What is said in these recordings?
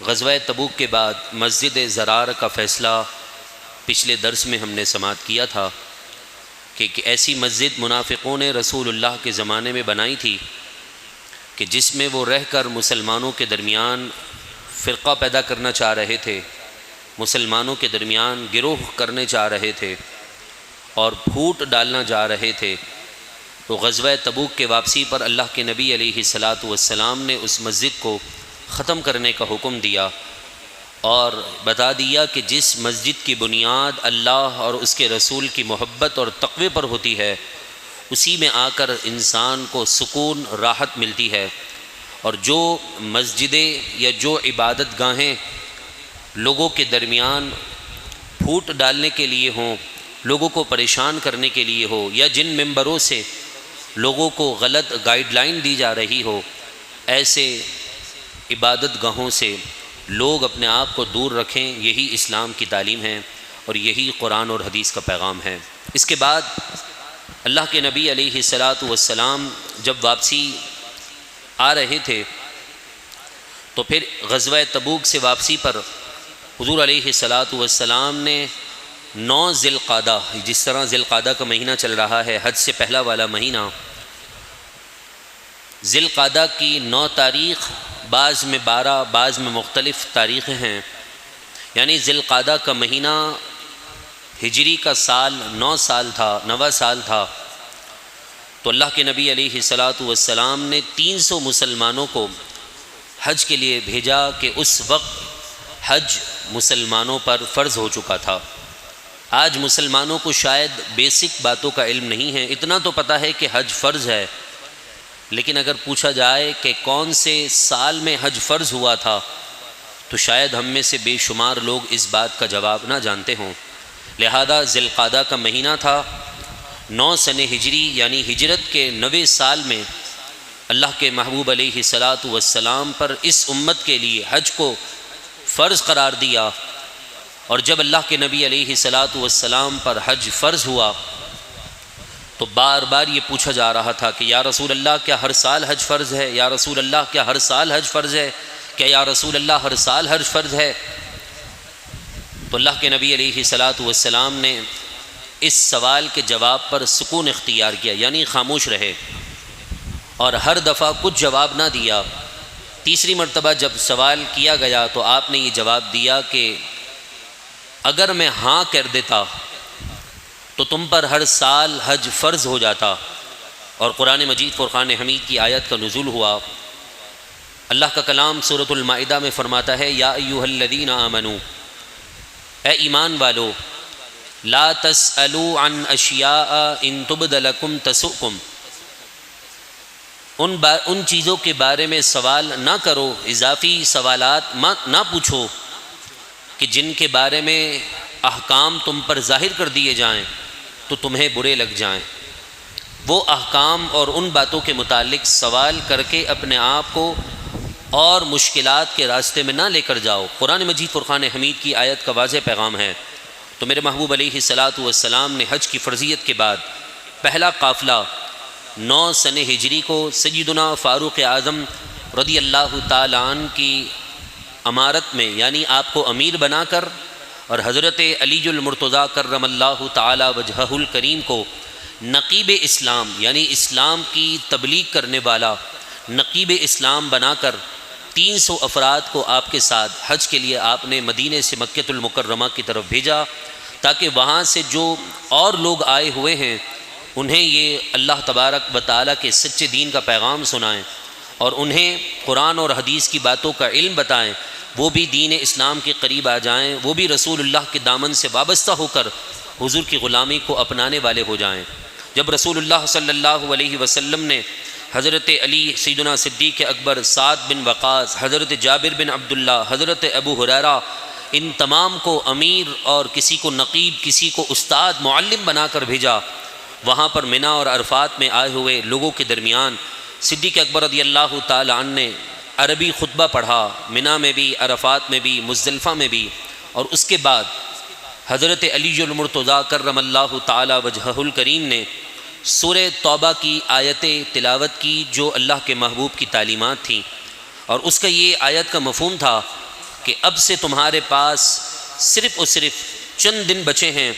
غزوہ تبوک کے بعد مسجد زرار کا فیصلہ پچھلے درس میں ہم نے سماعت کیا تھا کہ ایسی مسجد منافقوں نے رسول اللہ کے زمانے میں بنائی تھی کہ جس میں وہ رہ کر مسلمانوں کے درمیان فرقہ پیدا کرنا چاہ رہے تھے، مسلمانوں کے درمیان گروہ کرنے چاہ رہے تھے اور پھوٹ ڈالنا چاہ رہے تھے۔ تو غزوہ تبوک کے واپسی پر اللہ کے نبی علیہ الصلاۃ والسلام نے اس مسجد کو ختم کرنے کا حکم دیا اور بتا دیا کہ جس مسجد کی بنیاد اللہ اور اس کے رسول کی محبت اور تقوی پر ہوتی ہے، اسی میں آ کر انسان کو سکون راحت ملتی ہے، اور جو مسجدیں یا جو عبادت گاہیں لوگوں کے درمیان پھوٹ ڈالنے کے لیے ہوں، لوگوں کو پریشان کرنے کے لیے ہو، یا جن ممبروں سے لوگوں کو غلط گائیڈ لائن دی جا رہی ہو، ایسے عبادت گاہوں سے لوگ اپنے آپ کو دور رکھیں۔ یہی اسلام کی تعلیم ہے اور یہی قرآن اور حدیث کا پیغام ہے۔ اس کے بعد اللہ کے نبی علیہ الصلاۃ والسلام جب واپسی آ رہے تھے تو پھر غزوہ تبوک سے واپسی پر حضور علیہ الصلاۃ والسلام نے 9 ذی القعدہ، جس طرح ذی القعدہ کا مہینہ چل رہا ہے، حج سے پہلا والا مہینہ، ذی القعدہ کی 9 تاریخ، بعض میں 12، بعض میں مختلف تاریخیں ہیں، یعنی ذی القعدہ کا مہینہ ہجری کا سال 9 سال تھا، 9واں سال تھا۔ تو اللہ کے نبی علیہ الصلاۃ والسلام نے 300 مسلمانوں کو حج کے لیے بھیجا کہ اس وقت حج مسلمانوں پر فرض ہو چکا تھا۔ آج مسلمانوں کو شاید بیسک باتوں کا علم نہیں ہے، اتنا تو پتہ ہے کہ حج فرض ہے، لیکن اگر پوچھا جائے کہ کون سے سال میں حج فرض ہوا تھا تو شاید ہم میں سے بے شمار لوگ اس بات کا جواب نہ جانتے ہوں۔ لہذا ذی القعدہ کا مہینہ تھا، 9 سن ہجری یعنی ہجرت کے 9ویں سال میں اللہ کے محبوب علیہ الصلاۃ والسلام پر اس امت کے لیے حج کو فرض قرار دیا، اور جب اللہ کے نبی علیہ الصلاۃ والسلام پر حج فرض ہوا تو بار بار یہ پوچھا جا رہا تھا کہ یا رسول اللہ کیا ہر سال حج فرض ہے؟ یا رسول اللہ کیا ہر سال حج فرض ہے؟ کیا یا رسول اللہ ہر سال حج فرض ہے؟ تو اللہ کے نبی علیہ الصلاۃ والسلام نے اس سوال کے جواب پر سکون اختیار کیا، یعنی خاموش رہے اور ہر دفعہ کچھ جواب نہ دیا۔ تیسری مرتبہ جب سوال کیا گیا تو آپ نے یہ جواب دیا کہ اگر میں ہاں کر دیتا تو تم پر ہر سال حج فرض ہو جاتا، اور قرآن مجید فرقان حمید کی آیت کا نزول ہوا۔ اللہ کا کلام سورۃ المائدہ میں فرماتا ہے یا ایھا الذین آمنوا، اے ایمان والو، لا تسألوا عن اشیاء ان تبد لکم تسؤکم، ان چیزوں کے بارے میں سوال نہ کرو، اضافی سوالات نہ پوچھو کہ جن کے بارے میں احکام تم پر ظاہر کر دیے جائیں تو تمہیں برے لگ جائیں۔ وہ احکام اور ان باتوں کے متعلق سوال کر کے اپنے آپ کو اور مشکلات کے راستے میں نہ لے کر جاؤ۔ قرآن مجید فرقان حمید کی آیت کا واضح پیغام ہے۔ تو میرے محبوب علیہ الصلاۃ والسلام نے حج کی فرضیت کے بعد پہلا قافلہ 9 سن ہجری کو سیدنا فاروق اعظم رضی اللہ تعالی عنہ کی امارت میں، یعنی آپ کو امیر بنا کر، اور حضرت علی المرتضیٰ کرم اللہ تعالی وجہہ الکریم کو نقیب اسلام، یعنی اسلام کی تبلیغ کرنے والا نقیب اسلام بنا کر 300 افراد کو آپ کے ساتھ حج کے لیے آپ نے مدینے سے مکہ المکرمہ کی طرف بھیجا، تاکہ وہاں سے جو اور لوگ آئے ہوئے ہیں انہیں یہ اللہ تبارک و تعالیٰ کے سچے دین کا پیغام سنائیں، اور انہیں قرآن اور حدیث کی باتوں کا علم بتائیں، وہ بھی دین اسلام کے قریب آ جائیں، وہ بھی رسول اللہ کے دامن سے وابستہ ہو کر حضور کی غلامی کو اپنانے والے ہو جائیں۔ جب رسول اللہ صلی اللہ علیہ وسلم نے حضرت علی، سیدنا صدیق اکبر، سعد بن وقاص، حضرت جابر بن عبداللہ، حضرت ابو ہریرہ، ان تمام کو امیر اور کسی کو نقیب، کسی کو استاد، معلم بنا کر بھیجا، وہاں پر منا اور عرفات میں آئے ہوئے لوگوں کے درمیان صدیق اکبر رضی اللہ تعالی عنہ نے عربی خطبہ پڑھا، منا میں بھی، عرفات میں بھی، مزدلفہ میں بھی، اور اس کے بعد حضرت علی المرتضیٰ کرم اللہ تعالی وجہہ الکریم نے سورہ توبہ کی آیتیں تلاوت کی جو اللہ کے محبوب کی تعلیمات تھیں، اور اس کا یہ آیت کا مفہوم تھا کہ اب سے تمہارے پاس صرف اور صرف چند دن بچے ہیں،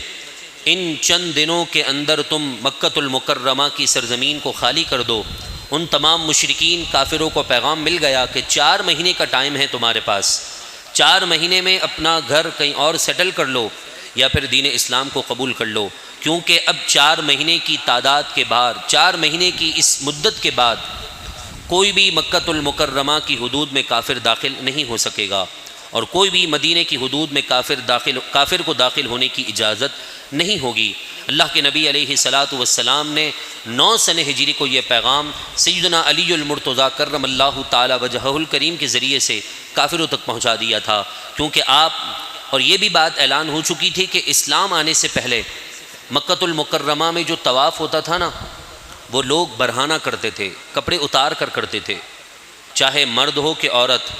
ان چند دنوں کے اندر تم مکۃ المکرمہ کی سرزمین کو خالی کر دو۔ ان تمام مشرکین کافروں کو پیغام مل گیا کہ 4 مہینے کا ٹائم ہے تمہارے پاس، 4 مہینے میں اپنا گھر کہیں اور سیٹل کر لو یا پھر دین اسلام کو قبول کر لو، کیونکہ اب 4 مہینے کی تعداد کے بعد، 4 مہینے کی اس مدت کے بعد کوئی بھی مکۃ المکرمہ کی حدود میں کافر داخل نہیں ہو سکے گا، اور کوئی بھی مدینہ کی حدود میں کافر کو داخل ہونے کی اجازت نہیں ہوگی۔ اللہ کے نبی علیہ الصلاۃ والسلام نے 9 سن ہجری کو یہ پیغام سیدنا علی المرتضیٰ کرم اللہ تعالی وجہہ الکریم کے ذریعے سے کافروں تک پہنچا دیا تھا، کیونکہ اور یہ بھی بات اعلان ہو چکی تھی کہ اسلام آنے سے پہلے مکۃ المکرمہ میں جو طواف ہوتا تھا نا، وہ لوگ برہنہ کرتے تھے، کپڑے اتار کر کرتے تھے، چاہے مرد ہو کہ عورت،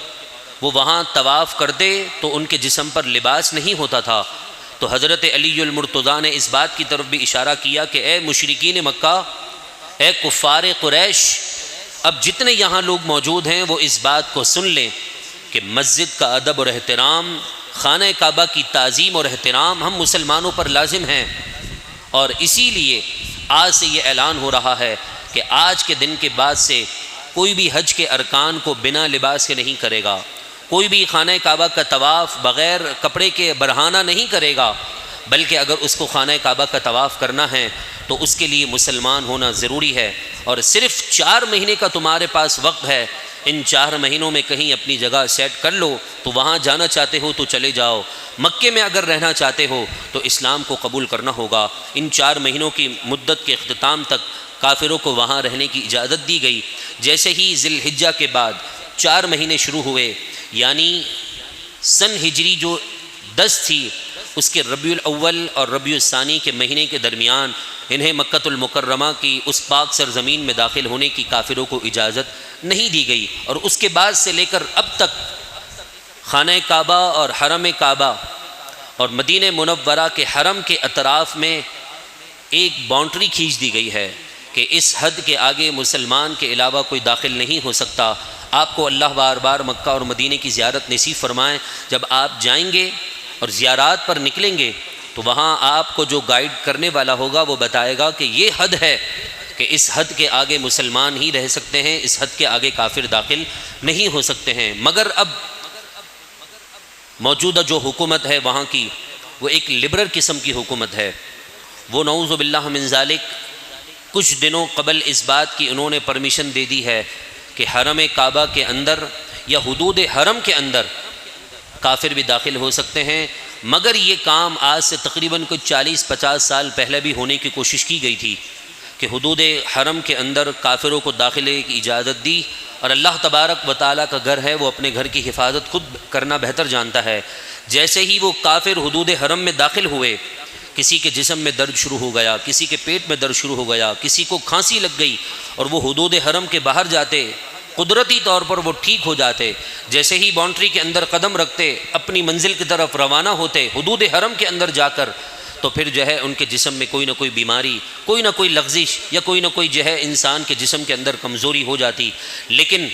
وہ وہاں طواف کرتے تو ان کے جسم پر لباس نہیں ہوتا تھا۔ تو حضرت علی المرتضیٰ نے اس بات کی طرف بھی اشارہ کیا کہ اے مشرکین مکہ، اے کفار قریش، اب جتنے یہاں لوگ موجود ہیں وہ اس بات کو سن لیں کہ مسجد کا ادب اور احترام، خانہ کعبہ کی تعظیم اور احترام ہم مسلمانوں پر لازم ہیں، اور اسی لیے آج سے یہ اعلان ہو رہا ہے کہ آج کے دن کے بعد سے کوئی بھی حج کے ارکان کو بنا لباس کے نہیں کرے گا، کوئی بھی خانہ کعبہ کا طواف بغیر کپڑے کے برہنہ نہیں کرے گا، بلکہ اگر اس کو خانہ کعبہ کا طواف کرنا ہے تو اس کے لیے مسلمان ہونا ضروری ہے، اور صرف 4 مہینے کا تمہارے پاس وقت ہے، ان 4 مہینوں میں کہیں اپنی جگہ سیٹ کر لو، تو وہاں جانا چاہتے ہو تو چلے جاؤ، مکے میں اگر رہنا چاہتے ہو تو اسلام کو قبول کرنا ہوگا۔ ان 4 مہینوں کی مدت کے اختتام تک کافروں کو وہاں رہنے کی اجازت دی گئی۔ جیسے ہی ذی الحجہ کے بعد 4 مہینے شروع ہوئے، یعنی سن ہجری جو 10 تھی، اس کے ربیع الاول اور ربیع الثانی کے مہینے کے درمیان انہیں مکۃ المکرمہ کی اس پاک سرزمین میں داخل ہونے کی کافروں کو اجازت نہیں دی گئی، اور اس کے بعد سے لے کر اب تک خانہ کعبہ اور حرم کعبہ اور مدینہ منورہ کے حرم کے اطراف میں ایک باؤنڈری کھینچ دی گئی ہے کہ اس حد کے آگے مسلمان کے علاوہ کوئی داخل نہیں ہو سکتا۔ آپ کو اللہ بار بار مکہ اور مدینہ کی زیارت نصیب فرمائیں۔ جب آپ جائیں گے اور زیارات پر نکلیں گے تو وہاں آپ کو جو گائیڈ کرنے والا ہوگا وہ بتائے گا کہ یہ حد ہے کہ اس حد کے آگے مسلمان ہی رہ سکتے ہیں، اس حد کے آگے کافر داخل نہیں ہو سکتے ہیں۔ مگر اب موجودہ جو حکومت ہے وہاں کی، وہ ایک لبرل قسم کی حکومت ہے۔ وہ نعوذ باللہ من ذالک کچھ دنوں قبل اس بات کی انہوں نے پرمیشن دے دی ہے کہ حرم کعبہ کے اندر یا حدود حرم کے اندر کافر بھی داخل ہو سکتے ہیں، مگر یہ کام آج سے تقریباً کچھ 40-50 سال پہلے بھی ہونے کی کوشش کی گئی تھی کہ حدود حرم کے اندر کافروں کو داخلے کی اجازت دی، اور اللہ تبارک و تعالیٰ کا گھر ہے، وہ اپنے گھر کی حفاظت خود کرنا بہتر جانتا ہے۔ جیسے ہی وہ کافر حدود حرم میں داخل ہوئے، کسی کے جسم میں درد شروع ہو گیا، کسی کے پیٹ میں درد شروع ہو گیا، کسی کو کھانسی لگ گئی، اور وہ حدود حرم کے باہر جاتے، قدرتی طور پر وہ ٹھیک ہو جاتے۔ جیسے ہی باؤنڈری کے اندر قدم رکھتے، اپنی منزل کی طرف روانہ ہوتے حدود حرم کے اندر جا کر، تو پھر جو ہے ان کے جسم میں کوئی نہ کوئی بیماری، کوئی نہ کوئی لغزش، یا کوئی نہ کوئی جو ہے انسان کے جسم کے اندر کمزوری ہو جاتی۔ لیکن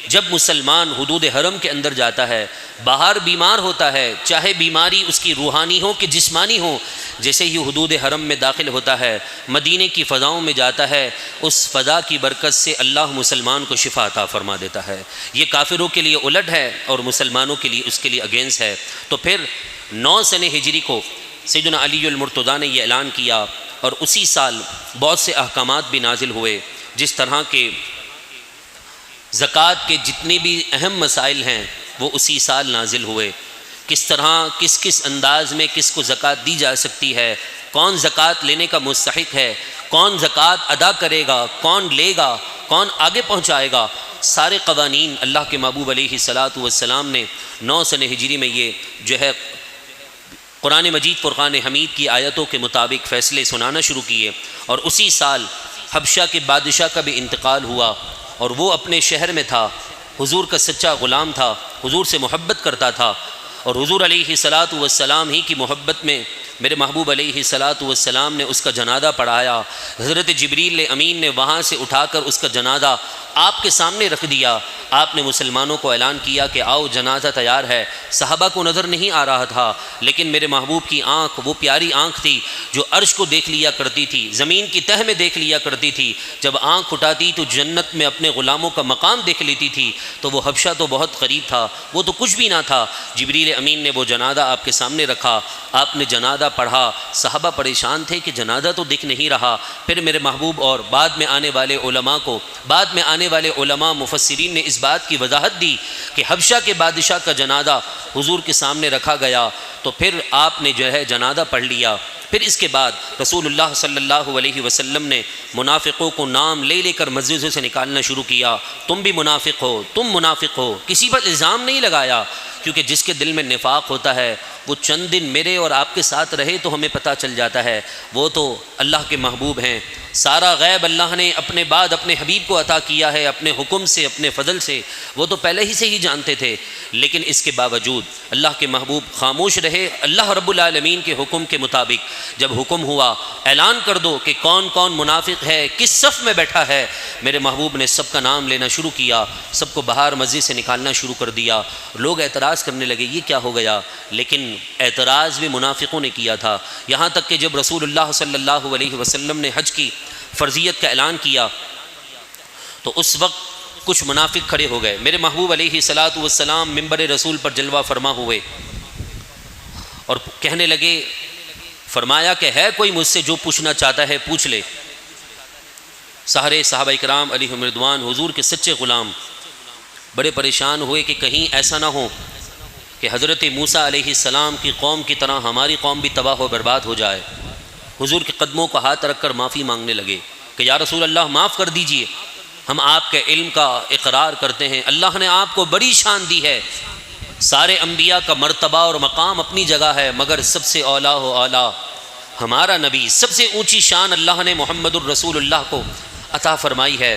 جب مسلمان حدود حرم کے اندر جاتا ہے، باہر بیمار ہوتا ہے، چاہے بیماری اس کی روحانی ہو کہ جسمانی ہو، جیسے ہی حدود حرم میں داخل ہوتا ہے، مدینے کی فضاؤں میں جاتا ہے، اس فضا کی برکت سے اللہ مسلمان کو شفا عطا فرما دیتا ہے۔ یہ کافروں کے لیے الٹ ہے اور مسلمانوں کے لیے اس کے لیے اگینسٹ ہے۔ تو پھر 9 سن ہجری کو سیدنا علی المرتضیٰ نے یہ اعلان کیا، اور اسی سال بہت سے احکامات بھی نازل ہوئے، جس طرح کے زکوٰۃ کے جتنے بھی اہم مسائل ہیں وہ اسی سال نازل ہوئے۔ کس طرح کس انداز میں کس کو زکوٰۃ دی جا سکتی ہے، کون زکوٰۃ لینے کا مستحق ہے، کون زکوٰۃ ادا کرے گا، کون لے گا، کون آگے پہنچائے گا، سارے قوانین اللہ کے محبوب علیہ الصلاۃ والسلام نے 9 سن ہجری میں یہ جو ہے قرآن مجید فرقان حمید کی آیتوں کے مطابق فیصلے سنانا شروع کیے۔ اور اسی سال حبشہ کے بادشاہ کا بھی انتقال ہوا، اور وہ اپنے شہر میں تھا، حضور کا سچا غلام تھا، حضور سے محبت کرتا تھا، اور حضور علیہ الصلاۃ والسلام ہی کی محبت میں میرے محبوب علیہ الصلاۃ والسلام نے اس کا جنازہ پڑھایا، حضرت جبریل امین نے وہاں سے اٹھا کر اس کا جنازہ آپ کے سامنے رکھ دیا۔ آپ نے مسلمانوں کو اعلان کیا کہ آؤ جنازہ تیار ہے۔ صحابہ کو نظر نہیں آ رہا تھا، لیکن میرے محبوب کی آنکھ وہ پیاری آنکھ تھی جو عرش کو دیکھ لیا کرتی تھی، زمین کی تہ میں دیکھ لیا کرتی تھی۔ جب آنکھ اٹھاتی تو جنت میں اپنے غلاموں کا مقام دیکھ لیتی تھی، تو وہ حبشہ تو بہت قریب تھا، وہ تو کچھ بھی نہ تھا۔ جبریل امین نے وہ جنازہ آپ کے سامنے رکھا، آپ نے جنازہ پڑھا۔ صحابہ پریشان تھے کہ جنازہ تو دکھ نہیں رہا۔ پھر میرے محبوب اور بعد میں آنے والے علماء مفسرین نے اس بات کی وضاحت دی کہ حبشہ کے بادشاہ کا جنازہ حضور کے سامنے رکھا گیا، تو پھر آپ نے جو ہے جنازہ پڑھ لیا۔ پھر اس کے بعد رسول اللہ صلی اللہ علیہ وسلم نے منافقوں کو نام لے لے کر مسجدوں سے نکالنا شروع کیا۔ تم بھی منافق ہو، تم منافق ہو، کسی پر الزام نہیں لگایا، کیونکہ جس کے دل میں نفاق ہوتا ہے وہ چند دن میرے اور آپ کے ساتھ رہے تو ہمیں پتہ چل جاتا ہے، وہ تو اللہ کے محبوب ہیں۔ سارا غیب اللہ نے اپنے بعد اپنے حبیب کو عطا کیا ہے، اپنے حکم سے، اپنے فضل سے، وہ تو پہلے ہی سے ہی جانتے تھے، لیکن اس کے باوجود اللہ کے محبوب خاموش رہے۔ اللہ رب العالمین کے حکم کے مطابق جب حکم ہوا اعلان کر دو کہ کون کون منافق ہے، کس صف میں بیٹھا ہے، میرے محبوب نے سب کا نام لینا شروع کیا، سب کو باہر مسجد سے نکالنا شروع کر دیا۔ لوگ اعتراض کرنے لگے یہ کیا ہو گیا، لیکن اعتراض بھی منافقوں نے کیا تھا۔ یہاں تک کہ جب رسول اللہ صلی اللہ علیہ وسلم نے حج کی فرضیت کا اعلان کیا تو اس وقت کچھ منافق کھڑے ہو گئے۔ میرے محبوب علیہ الصلاۃ والسلام منبر رسول پر جلوہ فرما ہوئے اور کہنے لگے، فرمایا کہ ہے کوئی مجھ سے جو پوچھنا چاہتا ہے پوچھ لے۔ سارے صحابہ کرام علیہم رضوان حضور کے سچے غلام بڑے پریشان ہوئے کہ کہیں ایسا نہ ہو کہ حضرت موسیٰ علیہ السلام کی قوم کی طرح ہماری قوم بھی تباہ و برباد ہو جائے۔ حضور کے قدموں کا ہاتھ رکھ کر معافی مانگنے لگے کہ یا رسول اللہ معاف کر دیجئے، ہم آپ کے علم کا اقرار کرتے ہیں، اللہ نے آپ کو بڑی شان دی ہے، سارے انبیاء کا مرتبہ اور مقام اپنی جگہ ہے، مگر سب سے اولیٰ و اولیٰ ہمارا نبی، سب سے اونچی شان اللہ نے محمد الرسول اللہ کو عطا فرمائی ہے۔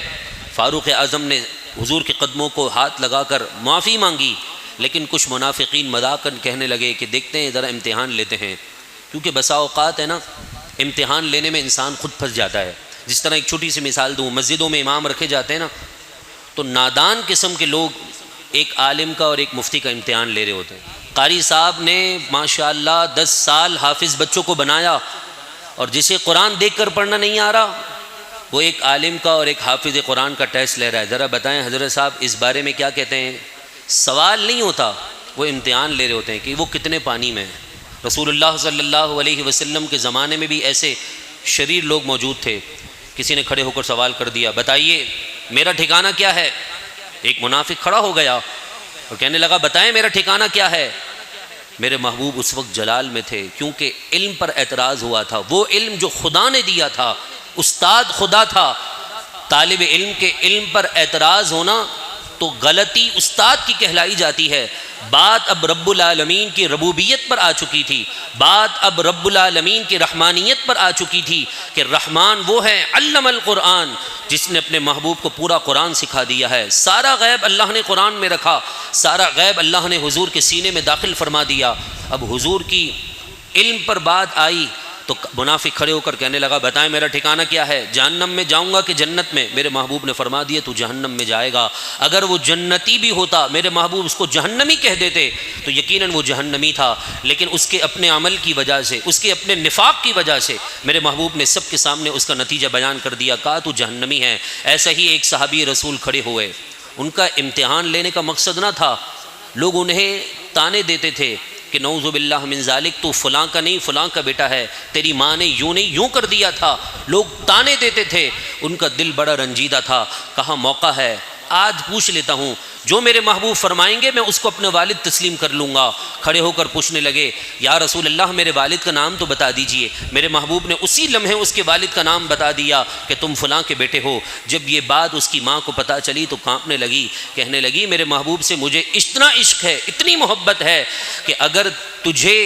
فاروق اعظم نے حضور کے قدموں کو ہاتھ لگا کر معافی مانگی، لیکن کچھ منافقین مذاقاً کہنے لگے کہ دیکھتے ہیں ذرا امتحان لیتے ہیں، کیونکہ بسا اوقات ہے نا امتحان لینے میں انسان خود پھنس جاتا ہے۔ جس طرح ایک چھوٹی سی مثال دوں، مسجدوں میں امام رکھے جاتے ہیں نا، تو نادان قسم کے لوگ ایک عالم کا اور ایک مفتی کا امتحان لے رہے ہوتے ہیں۔ قاری صاحب نے ماشاءاللہ 10 سال حافظ بچوں کو بنایا، اور جسے قرآن دیکھ کر پڑھنا نہیں آ رہا وہ ایک عالم کا اور ایک حافظ قرآن کا ٹیسٹ لے رہا ہے۔ ذرا بتائیں حضرت صاحب اس بارے میں کیا کہتے ہیں؟ سوال نہیں ہوتا، وہ امتحان لے رہے ہوتے ہیں کہ وہ کتنے پانی میں ہیں۔ رسول اللہ صلی اللہ علیہ وسلم کے زمانے میں بھی ایسے شریر لوگ موجود تھے۔ کسی نے کھڑے ہو کر سوال کر دیا، بتائیے میرا ٹھکانہ کیا ہے؟ ایک منافق کھڑا ہو گیا اور کہنے لگا بتائیں میرا ٹھکانہ کیا ہے؟ میرے محبوب اس وقت جلال میں تھے، کیونکہ علم پر اعتراض ہوا تھا، وہ علم جو خدا نے دیا تھا، استاد خدا تھا۔ طالب علم کے علم پر اعتراض ہونا تو غلطی استاد کی کہلائی جاتی ہے۔ بات اب رب العالمین کی ربوبیت پر آ چکی تھی، بات اب رب العالمین کی رحمانیت پر آ چکی تھی کہ رحمان وہ ہے علم القرآن، جس نے اپنے محبوب کو پورا قرآن سکھا دیا ہے۔ سارا غیب اللہ نے قرآن میں رکھا، سارا غیب اللہ نے حضور کے سینے میں داخل فرما دیا۔ اب حضور کی علم پر بات آئی تو منافق کھڑے ہو کر کہنے لگا بتائیں میرا ٹھکانہ کیا ہے؟ جہنم میں جاؤں گا کہ جنت میں؟ میرے محبوب نے فرما دیا تو جہنم میں جائے گا۔ اگر وہ جنتی بھی ہوتا، میرے محبوب اس کو جہنمی کہہ دیتے تو یقیناً وہ جہنمی تھا، لیکن اس کے اپنے عمل کی وجہ سے، اس کے اپنے نفاق کی وجہ سے میرے محبوب نے سب کے سامنے اس کا نتیجہ بیان کر دیا، کہا تو جہنمی ہے۔ ایسا ہی ایک صحابی رسول کھڑے ہوئے، ان کا امتحان لینے کا مقصد نہ تھا، لوگ انہیں تانے دیتے تھے کہ نعوذ باللہ من ذالک، تو فلاں کا نہیں فلاں کا بیٹا ہے، تیری ماں نے یوں نہیں یوں کر دیا تھا، لوگ تانے دیتے تھے، ان کا دل بڑا رنجیدہ تھا۔ کہا موقع ہے، آج پوچھ لیتا ہوں، جو میرے محبوب فرمائیں گے میں اس کو اپنے والد تسلیم کر لوں گا۔ کھڑے ہو کر پوچھنے لگے یا رسول اللہ میرے والد کا نام تو بتا دیجئے۔ میرے محبوب نے اسی لمحے اس کے والد کا نام بتا دیا کہ تم فلاں کے بیٹے ہو۔ جب یہ بات اس کی ماں کو پتہ چلی تو کانپنے لگی، کہنے لگی میرے محبوب سے مجھے اتنا عشق ہے، اتنی محبت ہے کہ اگر تجھے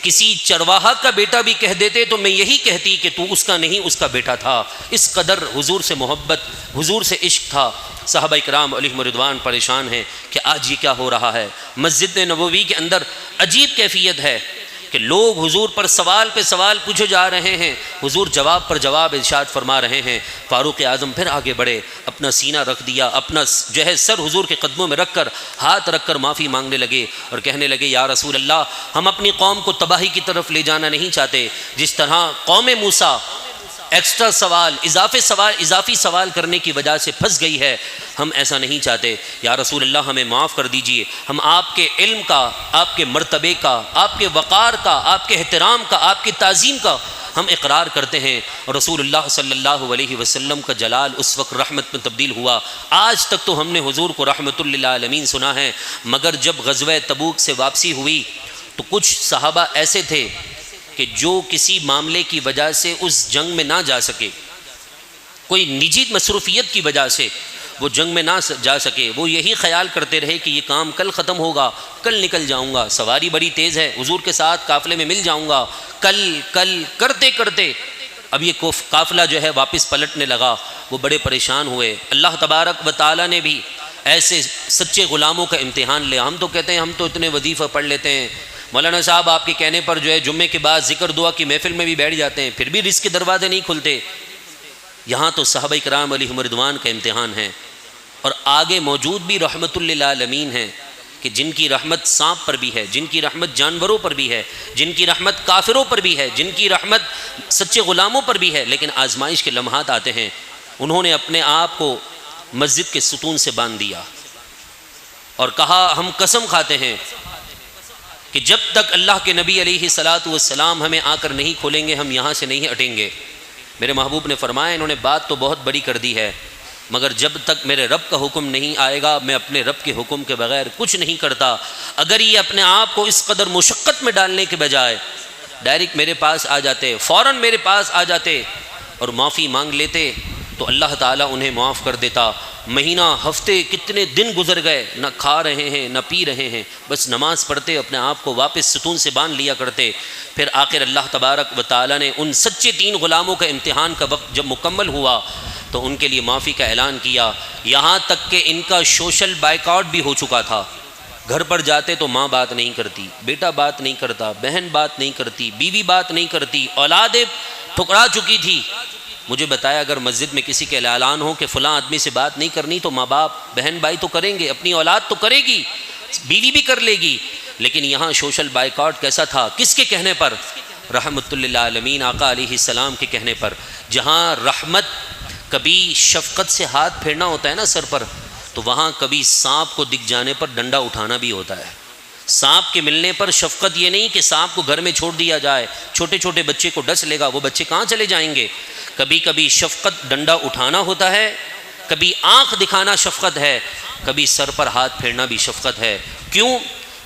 کسی چرواہا کا بیٹا بھی کہہ دیتے تو میں یہی کہتی کہ تو اس کا نہیں اس کا بیٹا تھا۔ اس قدر حضور سے محبت، حضور سے عشق تھا۔ صحابہ اکرام علیہم رضوان پریشان ہیں کہ آج یہ کیا ہو رہا ہے۔ مسجد نبوی کے اندر عجیب کیفیت ہے کہ لوگ حضور پر سوال پہ سوال پوچھے جا رہے ہیں، حضور جواب پر جواب ارشاد فرما رہے ہیں۔ فاروق اعظم پھر آگے بڑھے، اپنا سینہ رکھ دیا، اپنا جو ہے سر حضور کے قدموں میں رکھ کر ہاتھ رکھ کر معافی مانگنے لگے اور کہنے لگے یا رسول اللہ، ہم اپنی قوم کو تباہی کی طرف لے جانا نہیں چاہتے، جس طرح قوم موسیٰ ایکسٹرا سوال، اضافی سوال کرنے کی وجہ سے پھنس گئی ہے، ہم ایسا نہیں چاہتے، یا رسول اللہ ہمیں معاف کر دیجئے، ہم آپ کے علم کا، آپ کے مرتبے کا، آپ کے وقار کا، آپ کے احترام کا، آپ کی تعظیم کا ہم اقرار کرتے ہیں۔ اور رسول اللہ صلی اللہ علیہ وسلم کا جلال اس وقت رحمت میں تبدیل ہوا۔ آج تک تو ہم نے حضور کو رحمت للعالمین سنا ہے، مگر جب غزوہ تبوک سے واپسی ہوئی تو کچھ صحابہ ایسے تھے کہ جو کسی معاملے کی وجہ سے اس جنگ میں نہ جا سکے، کوئی نجی مصروفیت کی وجہ سے وہ جنگ میں نہ جا سکے، وہ یہی خیال کرتے رہے کہ یہ کام کل ختم ہوگا، کل نکل جاؤں گا، سواری بڑی تیز ہے، حضور کے ساتھ قافلے میں مل جاؤں گا، کل کرتے کرتے اب یہ قافلہ جو ہے واپس پلٹنے لگا، وہ بڑے پریشان ہوئے۔ اللہ تبارک و تعالیٰ نے بھی ایسے سچے غلاموں کا امتحان لیا۔ ہم تو کہتے ہیں ہم تو اتنے وظیفہ پڑھ لیتے ہیں، مولانا صاحب آپ کے کہنے پر جو ہے جمعے کے بعد ذکر دعا کی محفل میں بھی بیٹھ جاتے ہیں، پھر بھی رزق کے دروازے نہیں کھلتے۔ یہاں تو صحابہ کرام علیہم رضوان کا امتحان ہے، اور آگے موجود بھی رحمت للعالمین ہیں کہ جن کی رحمت سانپ پر بھی ہے، جن کی رحمت جانوروں پر بھی ہے، جن کی رحمت کافروں پر بھی ہے، جن کی رحمت سچے غلاموں پر بھی ہے، لیکن آزمائش کے لمحات آتے ہیں۔ انہوں نے اپنے آپ کو مسجد کے ستون سے باندھ دیا اور کہا ہم قسم کھاتے ہیں کہ جب تک اللہ کے نبی علیہ الصلاۃ والسلام ہمیں آ کر نہیں کھولیں گے ہم یہاں سے نہیں ہٹیں گے۔ میرے محبوب نے فرمایا انہوں نے بات تو بہت بڑی کر دی ہے، مگر جب تک میرے رب کا حکم نہیں آئے گا میں اپنے رب کے حکم کے بغیر کچھ نہیں کرتا۔ اگر یہ اپنے آپ کو اس قدر مشقت میں ڈالنے کے بجائے ڈائریکٹ میرے پاس آ جاتے، فوراً میرے پاس آ جاتے اور معافی مانگ لیتے تو اللہ تعالیٰ انہیں معاف کر دیتا۔ مہینہ، ہفتے، کتنے دن گزر گئے، نہ کھا رہے ہیں نہ پی رہے ہیں، بس نماز پڑھتے اپنے آپ کو واپس ستون سے باندھ لیا کرتے۔ پھر آخر اللہ تبارک و تعالیٰ نے ان سچے 3 غلاموں کا امتحان کا وقت جب مکمل ہوا تو ان کے لیے معافی کا اعلان کیا، یہاں تک کہ ان کا سوشل بائیکاٹ بھی ہو چکا تھا۔ گھر پر جاتے تو ماں بات نہیں کرتی، بیٹا بات نہیں کرتا، بہن بات نہیں کرتی، بیوی بات نہیں کرتی، اولادیں ٹھکرا چکی تھی۔ مجھے بتایا اگر مسجد میں کسی کے اعلان ہو کہ فلاں آدمی سے بات نہیں کرنی تو ماں باپ، بہن بھائی تو کریں گے، اپنی اولاد تو کرے گی، بیوی بھی کر لے گی، لیکن یہاں سوشل بائیکاٹ کیسا تھا؟ کس کے کہنے پر؟ رحمت للعالمین آقا علیہ السلام کے کہنے پر۔ جہاں رحمت کبھی شفقت سے ہاتھ پھیرنا ہوتا ہے نا سر پر، تو وہاں کبھی سانپ کو دکھ جانے پر ڈنڈا اٹھانا بھی ہوتا ہے۔ سانپ کے ملنے پر شفقت یہ نہیں کہ سانپ کو گھر میں چھوڑ دیا جائے، چھوٹے چھوٹے بچے کو ڈس لے گا، وہ بچے کہاں چلے جائیں گے؟ کبھی کبھی شفقت ڈنڈا اٹھانا ہوتا ہے، کبھی آنکھ دکھانا شفقت ہے، کبھی سر پر ہاتھ پھیرنا بھی شفقت ہے۔ کیوں؟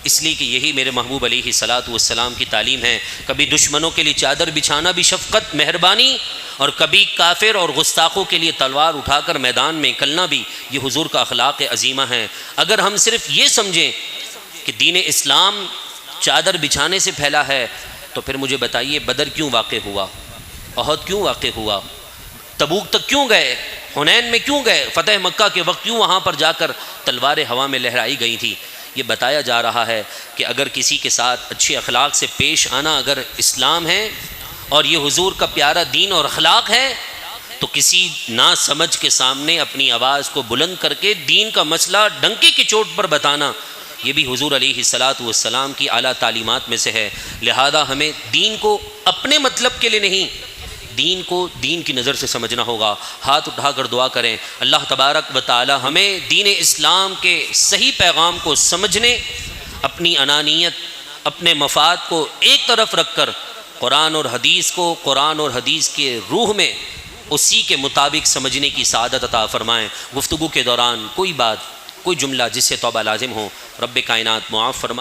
اس لیے کہ یہی میرے محبوب علیہ الصلاۃ والسلام کی تعلیم ہے۔ کبھی دشمنوں کے لیے چادر بچھانا بھی شفقت، مہربانی، اور کبھی کافر اور گستاخوں کے لیے تلوار اٹھا کر میدان میں نکلنا بھی یہ حضور کا اخلاق عظیمہ ہے۔ اگر ہم صرف یہ سمجھیں کہ دین اسلام چادر بچھانے سے پھیلا ہے تو پھر مجھے بتائیے بدر کیوں واقع ہوا، احد کیوں واقع ہوا، تبوک تک کیوں گئے، حنین میں کیوں گئے، فتح مکہ کے وقت کیوں وہاں پر جا کر تلواریں ہوا میں لہرائی گئی تھی؟ یہ بتایا جا رہا ہے کہ اگر کسی کے ساتھ اچھے اخلاق سے پیش آنا اگر اسلام ہے اور یہ حضور کا پیارا دین اور اخلاق ہے تو کسی نا سمجھ کے سامنے اپنی آواز کو بلند کر کے دین کا مسئلہ ڈنکے کی چوٹ پر بتانا یہ بھی حضور علیہ الصلاۃ والسلام کی اعلیٰ تعلیمات میں سے ہے۔ لہذا ہمیں دین کو اپنے مطلب کے لیے نہیں، دین کو دین کی نظر سے سمجھنا ہوگا۔ ہاتھ اٹھا کر دعا کریں اللہ تبارک و تعالی ہمیں دین اسلام کے صحیح پیغام کو سمجھنے، اپنی انانیت، اپنے مفاد کو ایک طرف رکھ کر قرآن اور حدیث کو قرآن اور حدیث کے روح میں اسی کے مطابق سمجھنے کی سعادت عطا فرمائیں۔ گفتگو کے دوران کوئی بات، کوئی جملہ جس سے توبہ لازم ہو رب کائنات معاف فرمائے۔